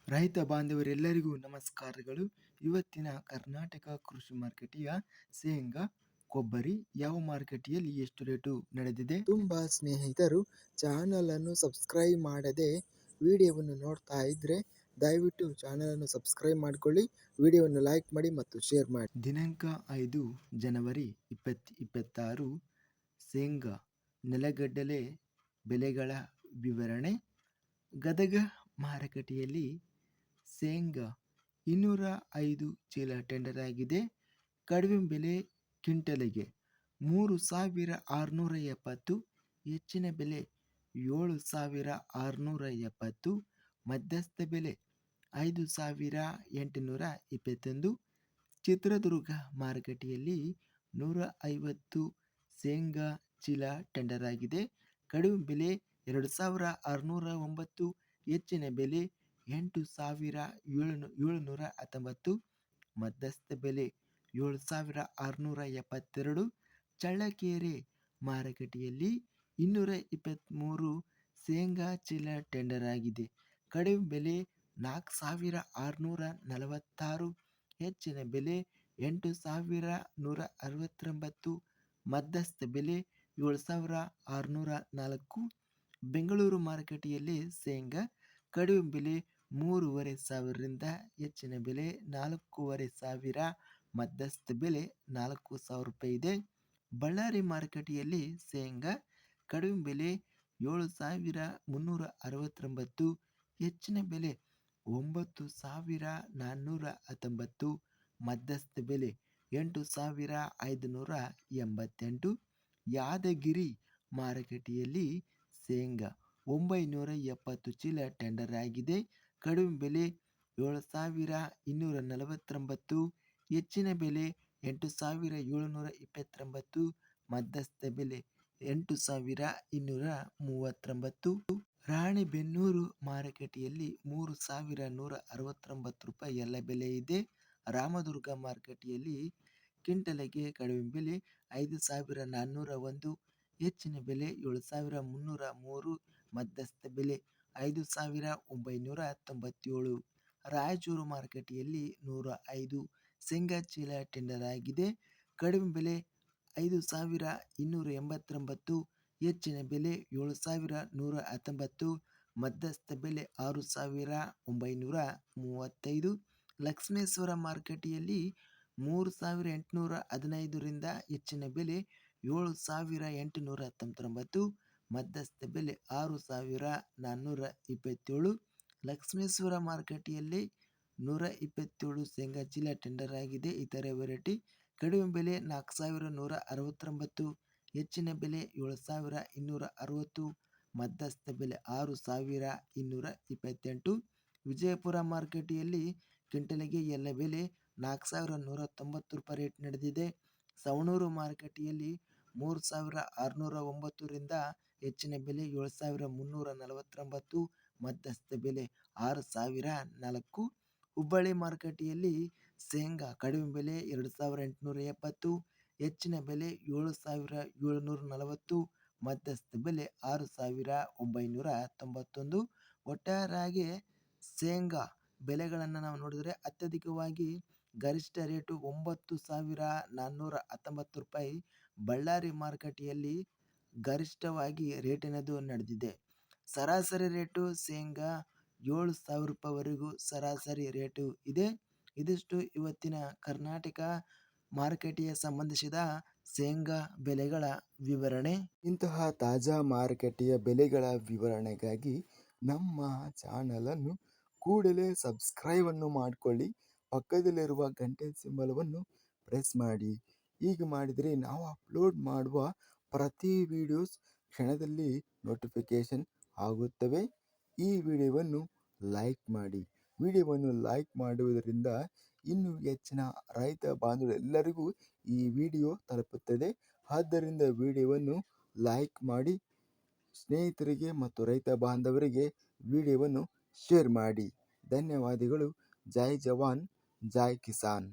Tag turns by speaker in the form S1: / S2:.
S1: ರೈತ ಬಾಂಧವರೆಲ್ಲರಿಗೂ ನಮಸ್ಕಾರಗಳು. ಇವತ್ತಿನ ಕರ್ನಾಟಕ ಕೃಷಿ ಮಾರುಕಟ್ಟೆಯ ಶೇಂಗಾ, ಕೊಬ್ಬರಿ ಯಾವ ಮಾರುಕಟ್ಟೆಯಲ್ಲಿ ಎಷ್ಟು ರೇಟು ನಡೆದಿದೆ?
S2: ತುಂಬ ಸ್ನೇಹಿತರು ಚಾನಲನ್ನು ಸಬ್ಸ್ಕ್ರೈಬ್ ಮಾಡದೆ ವಿಡಿಯೋವನ್ನು ನೋಡ್ತಾ ಇದ್ದರೆ ದಯವಿಟ್ಟು ಚಾನಲನ್ನು ಸಬ್ಸ್ಕ್ರೈಬ್ ಮಾಡಿಕೊಳ್ಳಿ, ವಿಡಿಯೋವನ್ನು ಲೈಕ್ ಮಾಡಿ ಮತ್ತು ಶೇರ್ ಮಾಡಿ.
S1: ದಿನಾಂಕ 5 ಜನವರಿ 2026 ಶೇಂಗಾ ನೆಲಗಡಲೆ ಬೆಲೆಗಳ ವಿವರಣೆ. ಗದಗ ಮಾರುಕಟ್ಟೆಯಲ್ಲಿ ಶೇಂಗಾ 205 ಚೀಲ ಟೆಂಡರ್ ಆಗಿದೆ. ಕಡಿಮೆ ಬೆಲೆ ಕ್ವಿಂಟಲಿಗೆ 3,670, ಹೆಚ್ಚಿನ ಬೆಲೆ 7,670, ಮಧ್ಯಸ್ಥ ಬೆಲೆ 5,821. ಚಿತ್ರದುರ್ಗ ಮಾರುಕಟ್ಟೆಯಲ್ಲಿ 150 ಶೇಂಗಾ ಚೀಲ ಟೆಂಡರ್ ಆಗಿದೆ. ಕಡಿಮೆ ಬೆಲೆ 2,609, ಹೆಚ್ಚಿನ ಬೆಲೆ 8,719, ಮಧ್ಯಸ್ಥ ಬೆಲೆ 7,672. ಚಳ್ಳಕೆರೆ ಮಾರುಕಟ್ಟೆಯಲ್ಲಿ 223 ಶೇಂಗಾ ಚೀಲ ಟೆಂಡರ್ ಆಗಿದೆ. ಕಡಿಮೆ ಬೆಲೆ 4,646, ಹೆಚ್ಚಿನ ಬೆಲೆ 8,169, ಮಧ್ಯಸ್ಥ ಬೆಲೆ 7,604. ಬೆಂಗಳೂರು ಮಾರುಕಟ್ಟೆಯಲ್ಲಿ ಶೇಂಗಾ ಕಡಿಮೆ ಬೆಲೆ 3,500ರಿಂದ ಹೆಚ್ಚಿನ ಬೆಲೆ 4,500, ಮಧ್ಯಸ್ಥ ಬೆಲೆ 4,000 ರೂಪಾಯಿ ಇದೆ. ಬಳ್ಳಾರಿ ಮಾರುಕಟ್ಟೆಯಲ್ಲಿ ಶೇಂಗಾ ಕಡಿಮೆ ಬೆಲೆ 7,369, ಹೆಚ್ಚಿನ ಬೆಲೆ 9,419, ಮಧ್ಯಸ್ಥ ಬೆಲೆ 8,588. ಯಾದಗಿರಿ ಮಾರುಕಟ್ಟೆಯಲ್ಲಿ ಶೇಂಗಾ 970 ಚೀಲ ಟೆಂಡರ್ ಆಗಿದೆ. ಕಡಿಮೆ ಬೆಲೆ 7,249, ಹೆಚ್ಚಿನ ಬೆಲೆ 8,729, ಮಧ್ಯಸ್ಥ ಬೆಲೆ 8,239. ರಾಣಿಬೆನ್ನೂರು ಮಾರುಕಟ್ಟೆಯಲ್ಲಿ 3,169 ರೂಪಾಯಿ ಎಲ್ಲ ಬೆಲೆ ಇದೆ. ರಾಮದುರ್ಗ ಮಾರುಕಟ್ಟೆಯಲ್ಲಿ ಕ್ವಿಂಟಲಿಗೆ ಕಡಿಮೆ ಬೆಲೆ 5,401, ಹೆಚ್ಚಿನ ಬೆಲೆ 7,303, ಮಧ್ಯಸ್ಥ ಬೆಲೆ 5,997. ರಾಯಚೂರು ಮಾರುಕಟ್ಟೆಯಲ್ಲಿ 105 ಶೇಂಗಾ ಚೀಲ ಟೆಂಡರ್ ಆಗಿದೆ. ಕಡಿಮೆ ಬೆಲೆ 5,289, ಹೆಚ್ಚಿನ ಬೆಲೆ 7,119, ಮಧ್ಯಸ್ಥ ಬೆಲೆ 6,935. ಲಕ್ಷ್ಮೇಶ್ವರ ಮಾರುಕಟ್ಟೆಯಲ್ಲಿ 3,815ರಿಂದ ಹೆಚ್ಚಿನ ಬೆಲೆ 7,819, ಮಧ್ಯಸ್ಥ ಬೆಲೆ 6,427. ಲಕ್ಷ್ಮೇಶ್ವರ ಮಾರುಕಟ್ಟೆಯಲ್ಲಿ 127 ಶೇಂಗಾ ಚೀಲ ಟೆಂಡರ್ ಆಗಿದೆ. ಇತರೆ ವೆರೈಟಿ ಕಡಿಮೆ ಬೆಲೆ 4,169, ಹೆಚ್ಚಿನ ಬೆಲೆ 7,260, ಮಧ್ಯಸ್ಥ ಬೆಲೆ 6,228. ವಿಜಯಪುರ ಮಾರುಕಟ್ಟೆಯಲ್ಲಿ ಕ್ವಿಂಟಲಿಗೆ ಎಲ್ಲ ಬೆಲೆ 4,190 ರೂಪಾಯಿ ರೇಟ್ ನಡೆದಿದೆ. ಸವಣೂರು ಮಾರುಕಟ್ಟೆಯಲ್ಲಿ 3,609ರಿಂದ ಹೆಚ್ಚಿನ ಬೆಲೆ 7,349, ಮಧ್ಯಸ್ಥ ಬೆಲೆ 6,004. ಹುಬ್ಬಳ್ಳಿ ಮಾರುಕಟ್ಟೆಯಲ್ಲಿ ಶೇಂಗಾ ಕಡಿಮೆ ಬೆಲೆ 2,870, ಹೆಚ್ಚಿನ ಬೆಲೆ 7,740, ಮಧ್ಯಸ್ಥ ಬೆಲೆ 6,991. ಒಟ್ಟಾರೆಯಾಗಿ ಶೇಂಗಾ ಬೆಲೆಗಳನ್ನು ನಾವು ನೋಡಿದರೆ ಅತ್ಯಧಿಕವಾಗಿ ಗರಿಷ್ಠ ರೇಟು 9,419 ರೂಪಾಯಿ ಬಳ್ಳಾರಿ ಮಾರುಕಟ್ಟೆಯಲ್ಲಿ ಗರಿಷ್ಠವಾಗಿ ರೇಟಿನದು ನಡೆದಿದೆ. ಸರಾಸರಿ ರೇಟು ಶೇಂಗಾ 7,000 ರೂಪಾಯಿವರೆಗೂ ಸರಾಸರಿ ರೇಟು ಇದೆ. ಇದಿಷ್ಟು ಇವತ್ತಿನ ಕರ್ನಾಟಕ ಮಾರುಕಟ್ಟೆಗೆ ಸಂಬಂಧಿಸಿದ ಶೇಂಗಾ ಬೆಲೆಗಳ ವಿವರಣೆ.
S2: ಇಂತಹ ತಾಜಾ ಮಾರುಕಟ್ಟೆಯ ಬೆಲೆಗಳ ವಿವರಣೆಗಾಗಿ ನಮ್ಮ ಚಾನಲನ್ನು ಕೂಡಲೇ ಸಬ್ಸ್ಕ್ರೈಬನ್ನು ಮಾಡಿಕೊಳ್ಳಿ, ಪಕ್ಕದಲ್ಲಿರುವ ಗಂಟೆ ಸಿಂಬಲವನ್ನು ಪ್ರೆಸ್ ಮಾಡಿ. ಹೀಗೆ ಮಾಡಿದರೆ ನಾವು ಅಪ್ಲೋಡ್ ಮಾಡುವ ಪ್ರತಿ ವಿಡಿಯೋಸ್ ಕ್ಷಣದಲ್ಲಿ ನೋಟಿಫಿಕೇಶನ್ ಆಗುತ್ತವೆ. ಈ ವಿಡಿಯೋವನ್ನು ಲೈಕ್ ಮಾಡಿ. ವಿಡಿಯೋವನ್ನು ಲೈಕ್ ಮಾಡುವುದರಿಂದ ಇನ್ನೂ ಹೆಚ್ಚಿನ ರೈತ ಬಾಂಧವರೆಲ್ಲರಿಗೂ ಈ ವಿಡಿಯೋ ತಲುಪುತ್ತದೆ. ಆದ್ದರಿಂದ ವಿಡಿಯೋವನ್ನು ಲೈಕ್ ಮಾಡಿ, ಸ್ನೇಹಿತರಿಗೆ ಮತ್ತು ರೈತ ಬಾಂಧವರಿಗೆ ವಿಡಿಯೋವನ್ನು ಶೇರ್ ಮಾಡಿ. ಧನ್ಯವಾದಗಳು. ಜೈ ಜವಾನ್, ಜೈ ಕಿಸಾನ್.